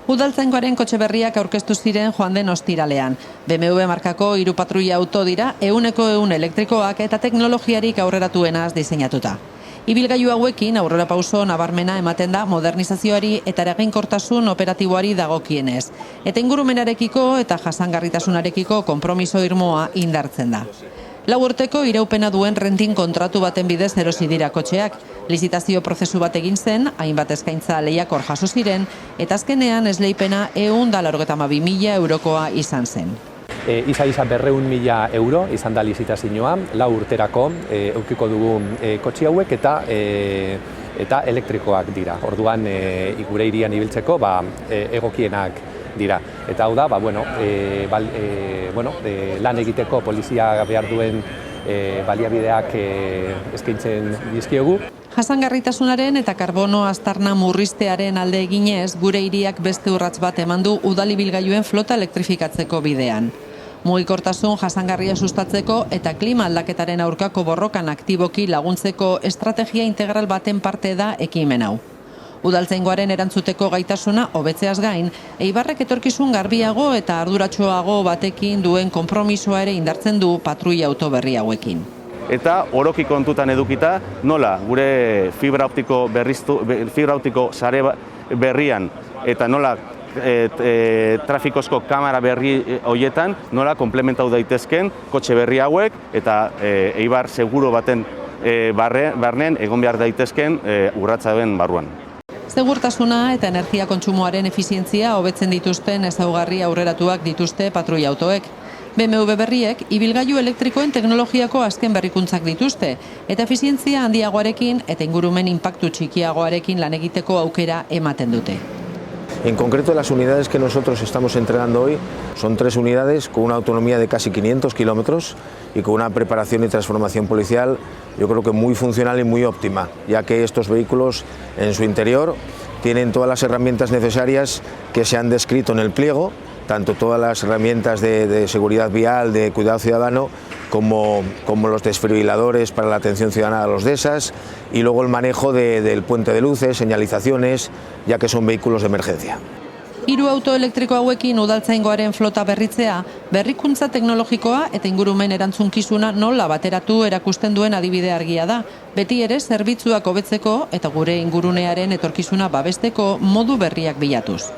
Udaltzaingoaren kotxe berriak aurkeztu ziren joan den ostiralean. BMW markako 3 patruila auto dira 100% elektrikoak eta teknologiarik aurreratuenaz diseinatuta. Ibilgailu hauekin aurrerapauso nabarmena ematen da modernizazioari eta eraginkortasun operatiboari dagokienez. Eta ingurumenarekiko eta jasangarritasunarekiko konpromiso irmoa indartzen da. 4 urteko iraupena duen renting kontratu baten bidez erosi dira kotxeak. Lizitazio prozesu bat egin zen, hainbat eskaintza lehiakor jaso ziren, eta azkenean esleipena 192.000 eurokoa izan zen. Izan 200.000 euro izan da lizitazioa, 4 urterako eukiko dugu kotxe hauek eta elektrikoak dira. Orduan gure hirian ibiltzeko egokienak dira. Eta hau da, lan egiteko polizia behar duen baliabideak eskaintzen dizkiogu. Jasangarritasunaren eta karbono aztarna murriztearen alde eginez, gure hiriak beste urrats bat eman du udalibilgailuen flota elektrifikatzeko bidean. Mugikortasun jasangarria sustatzeko eta klima aldaketaren aurkako borrokan aktiboki laguntzeko estrategia integral baten parte da ekimen hau. Udaltzaingoaren erantzuteko gaitasuna hobetzeaz gain, Eibarrek etorkizun garbiago eta arduratsuago batekin duen konpromisoa ere indartzen du patruila auto berri hauekin. Eta oroki kontutan edukita nola gure fibra optiko sare berrian eta nola trafikozko kamera berri horietan nola komplementatu daitezken kotxe berri hauek eta Eibar seguro baten barnean egon behar daitezken urratsaben barruan. Segurtasuna eta energia kontsumoaren efizientzia hobetzen dituzten ezaugarri aurreratuak dituzte patruila autoek. BMW berriek ibilgailu elektrikoen teknologiako azken berrikuntzak dituzte eta efizientzia handiagoarekin eta ingurumen inpaktu txikiagoarekin lan egiteko aukera ematen dute. En concreto, las unidades que nosotros estamos entrenando hoy son 3 unidades con una autonomía de casi 500 kilómetros y con una preparación y transformación policial, yo creo que muy funcional y muy óptima, ya que estos vehículos en su interior tienen todas las herramientas necesarias que se han descrito en el pliego, tanto todas las herramientas de seguridad vial, de cuidado ciudadano, como los desfibriladores para la atención ciudadana a los DESAs y luego el manejo del puente de luces, señalizaciones, ya que son vehículos de emergencia. 3 auto elektriko hauekin udaltzaingoaren flota berritzea, berrikuntza teknologikoa eta ingurumen erantzunkizuna nola bateratu erakusten duen adibide argia da. Beti ere zerbitzuak hobetzeko eta gure ingurunearen etorkizuna babesteko modu berriak bilatuz.